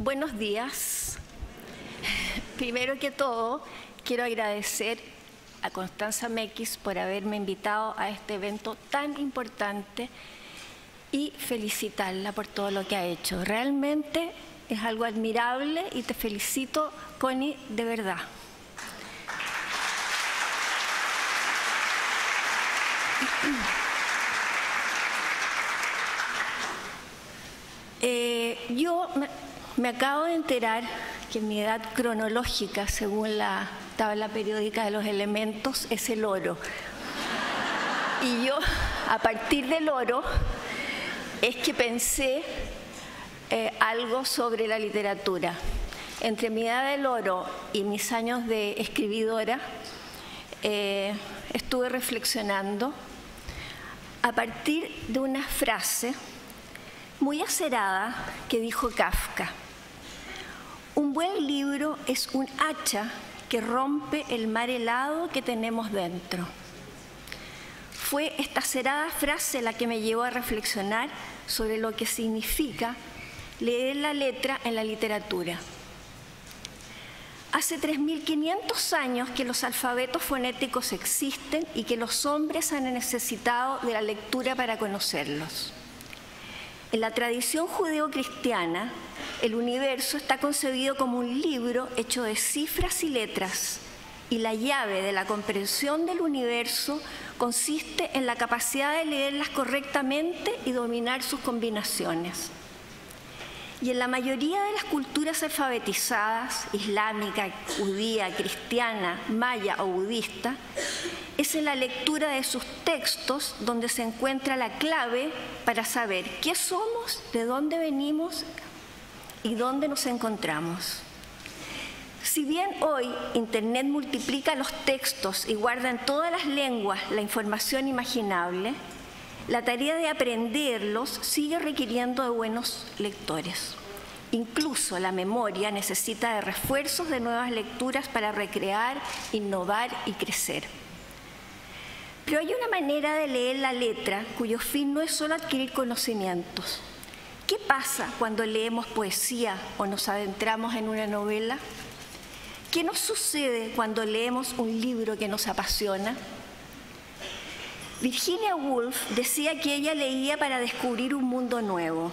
Buenos días. Primero que todo, quiero agradecer a Constanza Mequis por haberme invitado a este evento tan importante y felicitarla por todo lo que ha hecho. Realmente es algo admirable y te felicito, Connie, de verdad. Yo me acabo de enterar que mi edad cronológica, según la tabla periódica de los elementos, es el oro. Y yo, a partir del oro, es que pensé algo sobre la literatura. Entre mi edad del oro y mis años de escribidora, estuve reflexionando a partir de una frase muy acerada que dijo Kafka. Un buen libro es un hacha que rompe el mar helado que tenemos dentro. Fue esta acerada frase la que me llevó a reflexionar sobre lo que significa leer la letra en la literatura. Hace 3.500 años que los alfabetos fonéticos existen y que los hombres han necesitado de la lectura para conocerlos. En la tradición judeo-cristiana, el universo está concebido como un libro hecho de cifras y letras, y la llave de la comprensión del universo consiste en la capacidad de leerlas correctamente y dominar sus combinaciones. Y en la mayoría de las culturas alfabetizadas, islámica, judía, cristiana, maya o budista, es en la lectura de sus textos donde se encuentra la clave para saber qué somos, de dónde venimos y dónde nos encontramos. Si bien hoy Internet multiplica los textos y guarda en todas las lenguas la información imaginable, la tarea de aprenderlos sigue requiriendo de buenos lectores. Incluso la memoria necesita de refuerzos de nuevas lecturas para recrear, innovar y crecer. Pero hay una manera de leer la letra cuyo fin no es solo adquirir conocimientos. ¿Qué pasa cuando leemos poesía o nos adentramos en una novela? ¿Qué nos sucede cuando leemos un libro que nos apasiona? Virginia Woolf decía que ella leía para descubrir un mundo nuevo.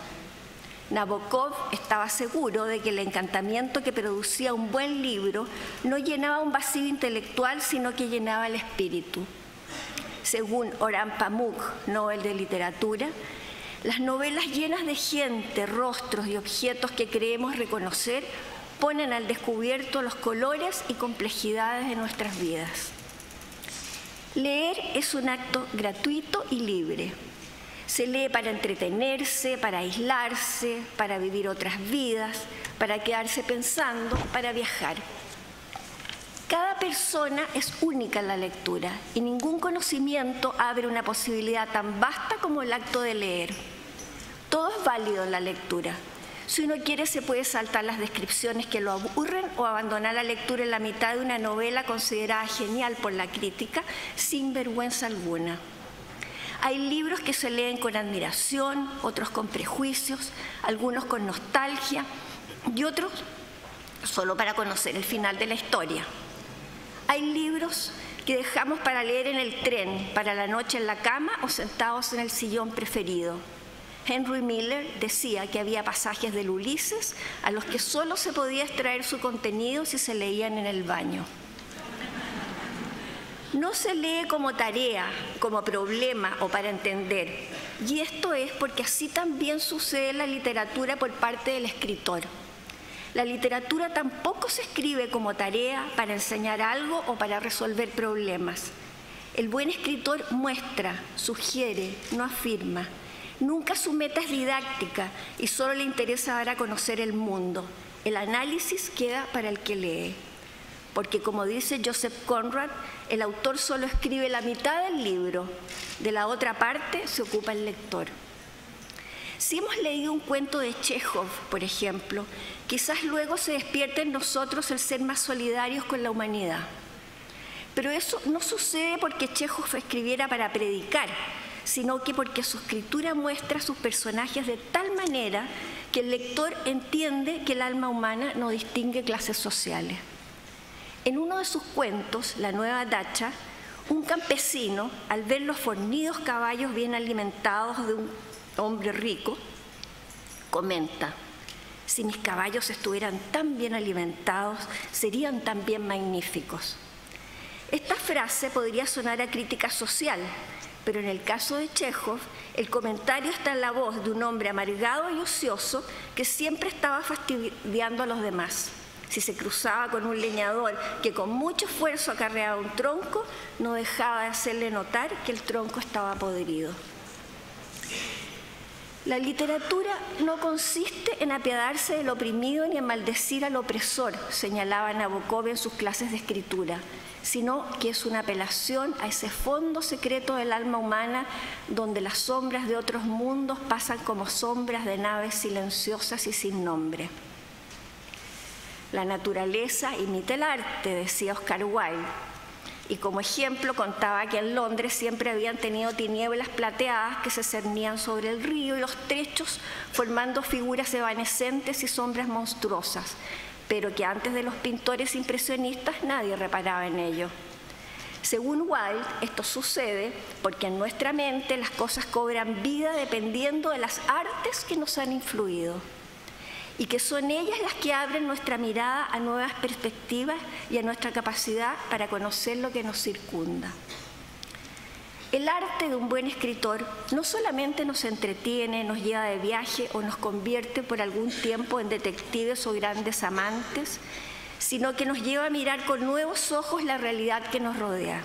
Nabokov estaba seguro de que el encantamiento que producía un buen libro no llenaba un vacío intelectual, sino que llenaba el espíritu. Según Orhan Pamuk, Nobel de Literatura, las novelas llenas de gente, rostros y objetos que creemos reconocer ponen al descubierto los colores y complejidades de nuestras vidas. Leer es un acto gratuito y libre. Se lee para entretenerse, para aislarse, para vivir otras vidas, para quedarse pensando, para viajar. Cada persona es única en la lectura y ningún conocimiento abre una posibilidad tan vasta como el acto de leer. Todo es válido en la lectura. Si uno quiere, se puede saltar las descripciones que lo aburren o abandonar la lectura en la mitad de una novela considerada genial por la crítica, sin vergüenza alguna. Hay libros que se leen con admiración, otros con prejuicios, algunos con nostalgia y otros solo para conocer el final de la historia. Hay libros que dejamos para leer en el tren, para la noche en la cama o sentados en el sillón preferido. Henry Miller decía que había pasajes del Ulises a los que solo se podía extraer su contenido si se leían en el baño. No se lee como tarea, como problema o para entender. Y esto es porque así también sucede en la literatura por parte del escritor. La literatura tampoco se escribe como tarea para enseñar algo o para resolver problemas. El buen escritor muestra, sugiere, no afirma. Nunca su meta es didáctica y solo le interesa dar a conocer el mundo. El análisis queda para el que lee. Porque, como dice Joseph Conrad, el autor solo escribe la mitad del libro. De la otra parte se ocupa el lector. Si hemos leído un cuento de Chekhov, por ejemplo, quizás luego se despierte en nosotros el ser más solidarios con la humanidad. Pero eso no sucede porque Chekhov escribiera para predicar, sino que porque su escritura muestra a sus personajes de tal manera que el lector entiende que el alma humana no distingue clases sociales. En uno de sus cuentos, La Nueva Dacha, un campesino, al ver los fornidos caballos bien alimentados de un hombre rico, comenta: si mis caballos estuvieran tan bien alimentados, serían también magníficos. Esta frase podría sonar a crítica social, pero en el caso de Chekhov, el comentario está en la voz de un hombre amargado y ocioso que siempre estaba fastidiando a los demás. Si se cruzaba con un leñador que con mucho esfuerzo acarreaba un tronco, no dejaba de hacerle notar que el tronco estaba podrido. La literatura no consiste en apiadarse del oprimido ni en maldecir al opresor, señalaba Nabokov en sus clases de escritura, sino que es una apelación a ese fondo secreto del alma humana donde las sombras de otros mundos pasan como sombras de naves silenciosas y sin nombre. La naturaleza imita el arte, decía Oscar Wilde, y como ejemplo contaba que en Londres siempre habían tenido tinieblas plateadas que se cernían sobre el río y los techos, formando figuras evanescentes y sombras monstruosas, pero que antes de los pintores impresionistas nadie reparaba en ello. Según Wilde, esto sucede porque en nuestra mente las cosas cobran vida dependiendo de las artes que nos han influido, y que son ellas las que abren nuestra mirada a nuevas perspectivas y a nuestra capacidad para conocer lo que nos circunda. El arte de un buen escritor no solamente nos entretiene, nos lleva de viaje o nos convierte por algún tiempo en detectives o grandes amantes, sino que nos lleva a mirar con nuevos ojos la realidad que nos rodea.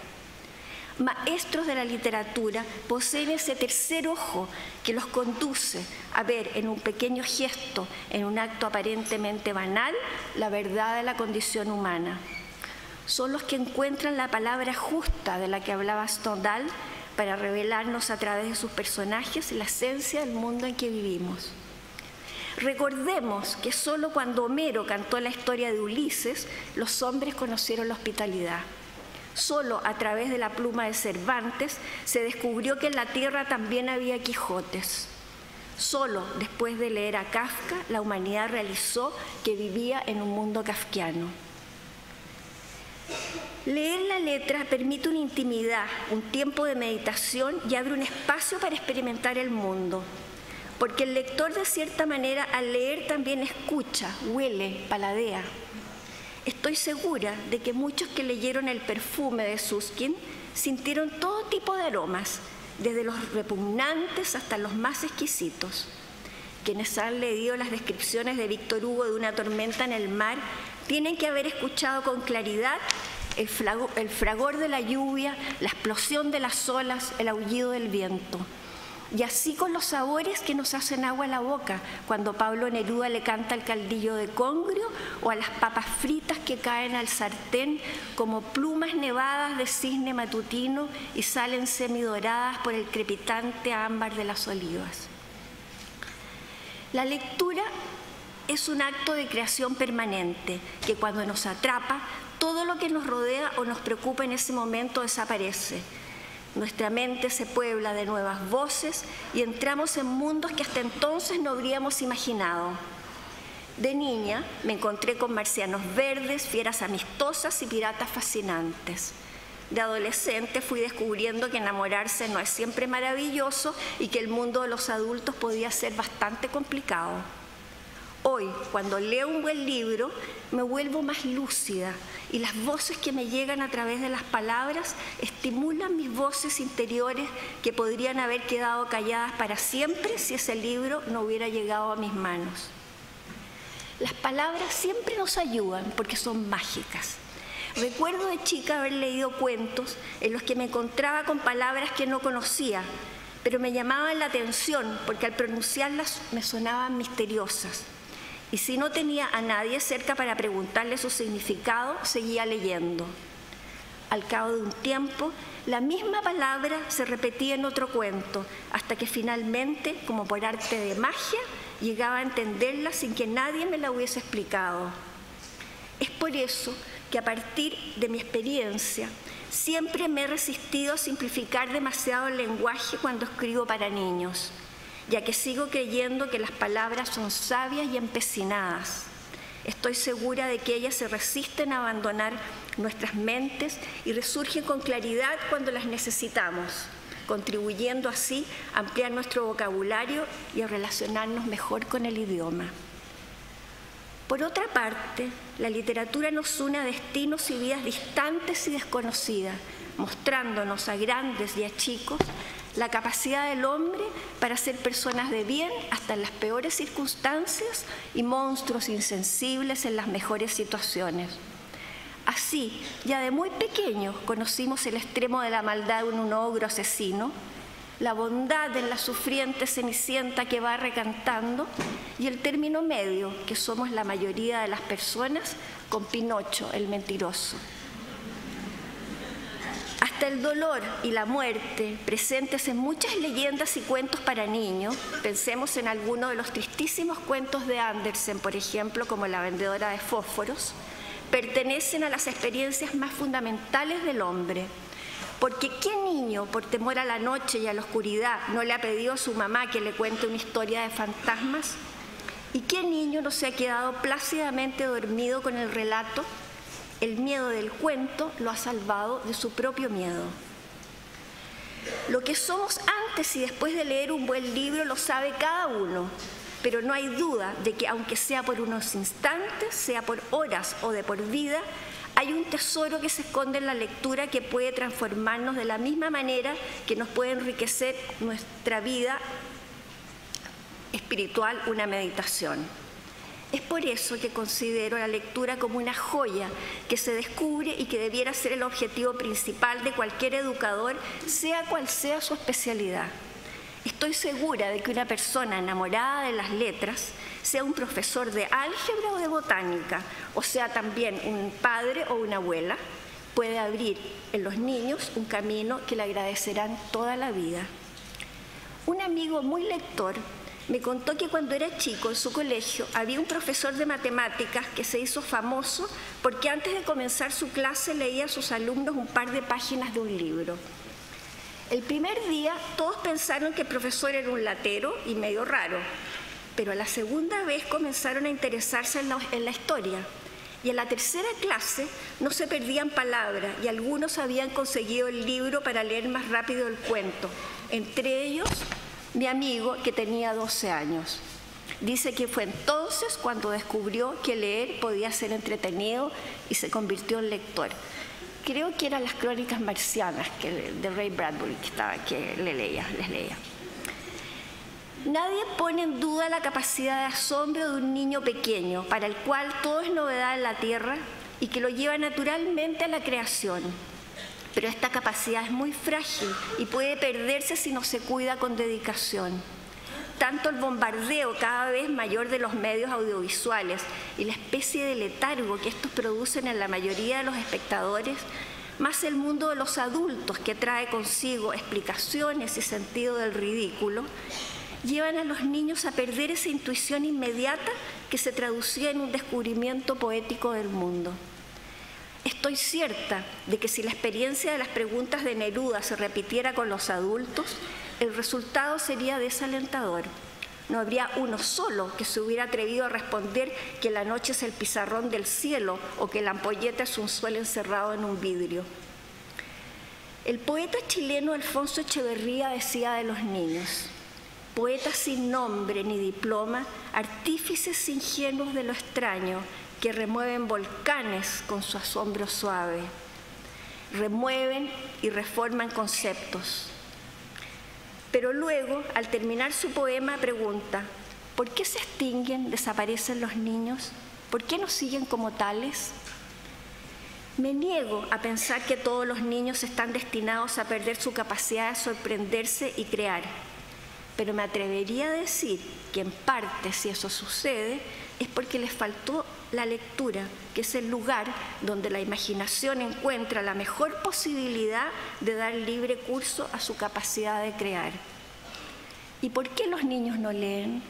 Maestros de la literatura poseen ese tercer ojo que los conduce a ver en un pequeño gesto, en un acto aparentemente banal, la verdad de la condición humana. Son los que encuentran la palabra justa de la que hablaba Stendhal para revelarnos a través de sus personajes la esencia del mundo en que vivimos. Recordemos que solo cuando Homero cantó la historia de Ulises, los hombres conocieron la hospitalidad. Solo a través de la pluma de Cervantes se descubrió que en la tierra también había Quijotes. Solo después de leer a Kafka, la humanidad realizó que vivía en un mundo kafkiano. Leer la letra permite una intimidad, un tiempo de meditación y abre un espacio para experimentar el mundo. Porque el lector, de cierta manera, al leer también escucha, huele, paladea. Estoy segura de que muchos que leyeron El perfume de Susskind sintieron todo tipo de aromas, desde los repugnantes hasta los más exquisitos. Quienes han leído las descripciones de Víctor Hugo de una tormenta en el mar tienen que haber escuchado con claridad el fragor de la lluvia, la explosión de las olas, el aullido del viento. Y así con los sabores que nos hacen agua a la boca, cuando Pablo Neruda le canta al caldillo de congrio o a las papas fritas que caen al sartén como plumas nevadas de cisne matutino y salen semidoradas por el crepitante ámbar de las olivas. La lectura es un acto de creación permanente, que cuando nos atrapa, todo lo que nos rodea o nos preocupa en ese momento desaparece. Nuestra mente se puebla de nuevas voces y entramos en mundos que hasta entonces no habríamos imaginado. De niña me encontré con marcianos verdes, fieras amistosas y piratas fascinantes. De adolescente fui descubriendo que enamorarse no es siempre maravilloso y que el mundo de los adultos podía ser bastante complicado. Hoy, cuando leo un buen libro, me vuelvo más lúcida y las voces que me llegan a través de las palabras estimulan mis voces interiores que podrían haber quedado calladas para siempre si ese libro no hubiera llegado a mis manos. Las palabras siempre nos ayudan porque son mágicas. Recuerdo de chica haber leído cuentos en los que me encontraba con palabras que no conocía, pero me llamaban la atención porque al pronunciarlas me sonaban misteriosas. Y si no tenía a nadie cerca para preguntarle su significado, seguía leyendo. Al cabo de un tiempo, la misma palabra se repetía en otro cuento, hasta que finalmente, como por arte de magia, llegaba a entenderla sin que nadie me la hubiese explicado. Es por eso que a partir de mi experiencia, siempre me he resistido a simplificar demasiado el lenguaje cuando escribo para niños. ya que sigo creyendo que las palabras son sabias y empecinadas. Estoy segura de que ellas se resisten a abandonar nuestras mentes y resurgen con claridad cuando las necesitamos, contribuyendo así a ampliar nuestro vocabulario y a relacionarnos mejor con el idioma. Por otra parte, la literatura nos une a destinos y vidas distantes y desconocidas, mostrándonos a grandes y a chicos la capacidad del hombre para ser personas de bien hasta en las peores circunstancias y monstruos insensibles en las mejores situaciones. Así, ya de muy pequeños conocimos el extremo de la maldad en un ogro asesino, la bondad en la sufriente Cenicienta que va recantando y el término medio, que somos la mayoría de las personas, con Pinocho, el mentiroso. Hasta el dolor y la muerte, presentes en muchas leyendas y cuentos para niños, pensemos en alguno de los tristísimos cuentos de Andersen, por ejemplo, como La vendedora de fósforos, pertenecen a las experiencias más fundamentales del hombre. Porque ¿qué niño, por temor a la noche y a la oscuridad, no le ha pedido a su mamá que le cuente una historia de fantasmas? ¿Y qué niño no se ha quedado plácidamente dormido con el relato? El miedo del cuento lo ha salvado de su propio miedo. Lo que somos antes y después de leer un buen libro lo sabe cada uno, pero no hay duda de que aunque sea por unos instantes, sea por horas o de por vida, hay un tesoro que se esconde en la lectura que puede transformarnos de la misma manera que nos puede enriquecer nuestra vida espiritual una meditación. Es por eso que considero la lectura como una joya que se descubre y que debiera ser el objetivo principal de cualquier educador, sea cual sea su especialidad. Estoy segura de que una persona enamorada de las letras, sea un profesor de álgebra o de botánica, o sea también un padre o una abuela, puede abrir en los niños un camino que le agradecerán toda la vida. Un amigo muy lector me contó que cuando era chico en su colegio había un profesor de matemáticas que se hizo famoso porque antes de comenzar su clase leía a sus alumnos un par de páginas de un libro. El primer día todos pensaron que el profesor era un latero y medio raro, pero a la segunda vez comenzaron a interesarse en la historia. Y en la tercera clase no se perdían palabras y algunos habían conseguido el libro para leer más rápido el cuento, entre ellos mi amigo que tenía 12 años. Dice que fue entonces cuando descubrió que leer podía ser entretenido y se convirtió en lector. Creo que eran las Crónicas Marcianas de Ray Bradbury que les leía. Nadie pone en duda la capacidad de asombro de un niño pequeño, para el cual todo es novedad en la tierra y que lo lleva naturalmente a la creación. Pero esta capacidad es muy frágil y puede perderse si no se cuida con dedicación. Tanto el bombardeo cada vez mayor de los medios audiovisuales y la especie de letargo que estos producen en la mayoría de los espectadores, más el mundo de los adultos que trae consigo explicaciones y sentido del ridículo, llevan a los niños a perder esa intuición inmediata que se traducía en un descubrimiento poético del mundo. Estoy cierta de que si la experiencia de las preguntas de Neruda se repitiera con los adultos, el resultado sería desalentador. No habría uno solo que se hubiera atrevido a responder que la noche es el pizarrón del cielo o que la ampolleta es un suelo encerrado en un vidrio. El poeta chileno Alfonso Echeverría decía de los niños: poetas sin nombre ni diploma, artífices ingenuos de lo extraño, que remueven volcanes con su asombro suave, remueven y reforman conceptos. Pero luego, al terminar su poema, pregunta: ¿por qué se extinguen, desaparecen los niños? ¿Por qué no siguen como tales? Me niego a pensar que todos los niños están destinados a perder su capacidad de sorprenderse y crear, pero me atrevería a decir que en parte, si eso sucede, es porque les faltó la lectura, que es el lugar donde la imaginación encuentra la mejor posibilidad de dar libre curso a su capacidad de crear. ¿Y por qué los niños no leen?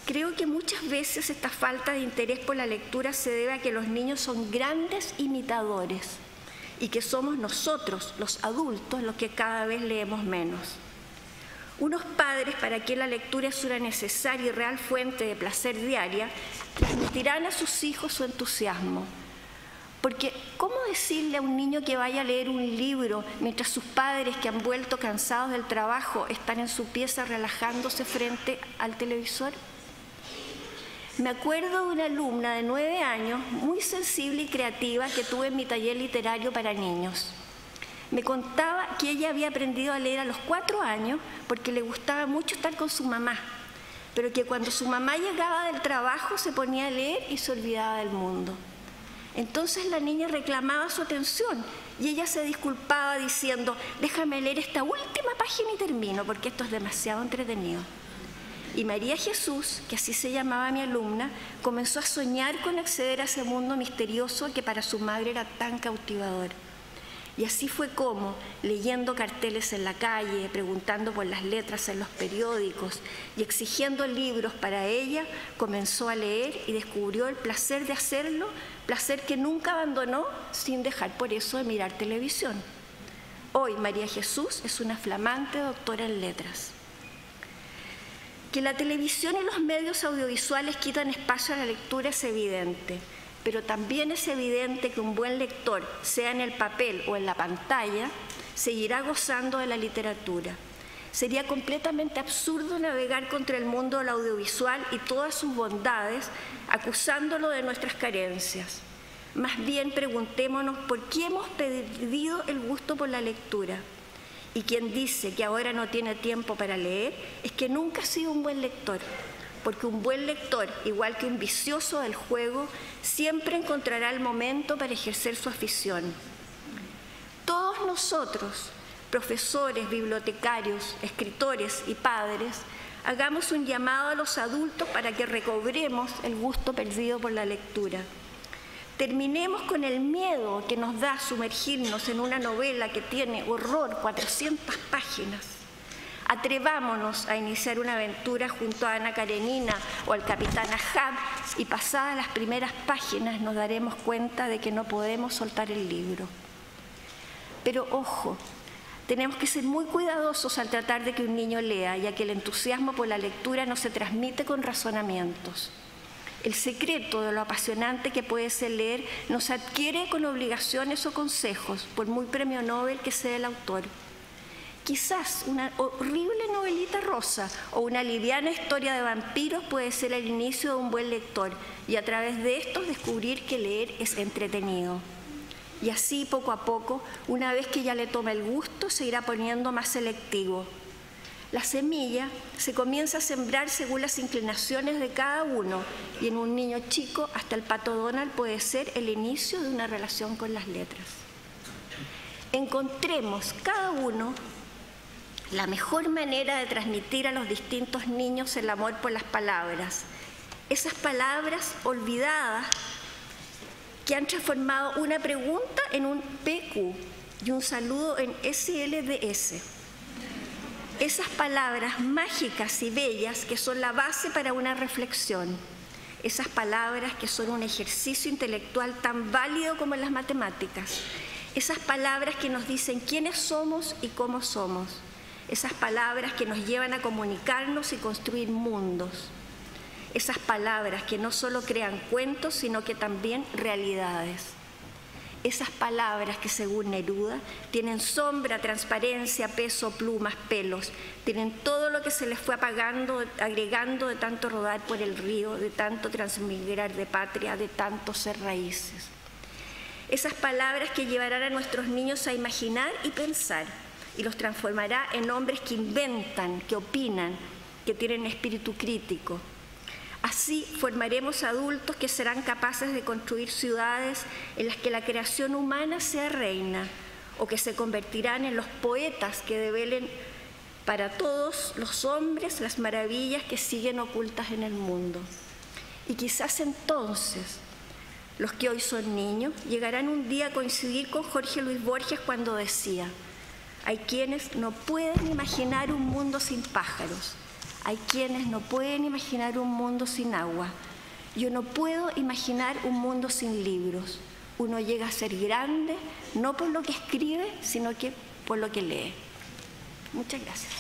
Creo que muchas veces esta falta de interés por la lectura se debe a que los niños son grandes imitadores y que somos nosotros, los adultos, los que cada vez leemos menos. Unos padres, para quien la lectura es una necesaria y real fuente de placer diaria, transmitirán a sus hijos su entusiasmo. Porque, ¿cómo decirle a un niño que vaya a leer un libro mientras sus padres, que han vuelto cansados del trabajo, están en su pieza relajándose frente al televisor? Me acuerdo de una alumna de 9 años, muy sensible y creativa, que tuve en mi taller literario para niños. Me contaba que ella había aprendido a leer a los 4 años porque le gustaba mucho estar con su mamá, pero que cuando su mamá llegaba del trabajo se ponía a leer y se olvidaba del mundo. Entonces la niña reclamaba su atención y ella se disculpaba diciendo: déjame leer esta última página y termino, porque esto es demasiado entretenido. Y María Jesús, que así se llamaba mi alumna, comenzó a soñar con acceder a ese mundo misterioso que para su madre era tan cautivador. Y así fue como, leyendo carteles en la calle, preguntando por las letras en los periódicos y exigiendo libros para ella, comenzó a leer y descubrió el placer de hacerlo, placer que nunca abandonó sin dejar por eso de mirar televisión. Hoy María Jesús es una flamante doctora en letras. Que la televisión y los medios audiovisuales quitan espacio a la lectura es evidente. Pero también es evidente que un buen lector, sea en el papel o en la pantalla, seguirá gozando de la literatura. Sería completamente absurdo navegar contra el mundo del audiovisual y todas sus bondades, acusándolo de nuestras carencias. Más bien preguntémonos por qué hemos perdido el gusto por la lectura. Y quien dice que ahora no tiene tiempo para leer es que nunca ha sido un buen lector. Porque un buen lector, igual que un vicioso del juego, siempre encontrará el momento para ejercer su afición. Todos nosotros, profesores, bibliotecarios, escritores y padres, hagamos un llamado a los adultos para que recobremos el gusto perdido por la lectura. Terminemos con el miedo que nos da sumergirnos en una novela que tiene, horror, 400 páginas. Atrevámonos a iniciar una aventura junto a Ana Karenina o al capitán Ahab y pasadas las primeras páginas nos daremos cuenta de que no podemos soltar el libro. Pero ojo, tenemos que ser muy cuidadosos al tratar de que un niño lea, ya que el entusiasmo por la lectura no se transmite con razonamientos. El secreto de lo apasionante que puede ser leer no se adquiere con obligaciones o consejos, por muy premio Nobel que sea el autor. Quizás una horrible novelita rosa o una liviana historia de vampiros puede ser el inicio de un buen lector y a través de estos descubrir que leer es entretenido. Y así, poco a poco, una vez que ya le toma el gusto, se irá poniendo más selectivo. La semilla se comienza a sembrar según las inclinaciones de cada uno y en un niño chico hasta el Pato Donald puede ser el inicio de una relación con las letras. Encontremos cada uno la mejor manera de transmitir a los distintos niños el amor por las palabras. Esas palabras olvidadas que han transformado una pregunta en un PQ y un saludo en SLDS. Esas palabras mágicas y bellas que son la base para una reflexión. Esas palabras que son un ejercicio intelectual tan válido como en las matemáticas. Esas palabras que nos dicen quiénes somos y cómo somos. Esas palabras que nos llevan a comunicarnos y construir mundos. Esas palabras que no solo crean cuentos, sino que también realidades. Esas palabras que, según Neruda, tienen sombra, transparencia, peso, plumas, pelos. Tienen todo lo que se les fue apagando, agregando de tanto rodar por el río, de tanto transmigrar de patria, de tanto ser raíces. Esas palabras que llevarán a nuestros niños a imaginar y pensar, y los transformará en hombres que inventan, que opinan, que tienen espíritu crítico. Así formaremos adultos que serán capaces de construir ciudades en las que la creación humana sea reina, o que se convertirán en los poetas que develen para todos los hombres las maravillas que siguen ocultas en el mundo. Y quizás entonces los que hoy son niños llegarán un día a coincidir con Jorge Luis Borges cuando decía: hay quienes no pueden imaginar un mundo sin pájaros, hay quienes no pueden imaginar un mundo sin agua. Yo no puedo imaginar un mundo sin libros. Uno llega a ser grande no por lo que escribe, sino que por lo que lee. Muchas gracias.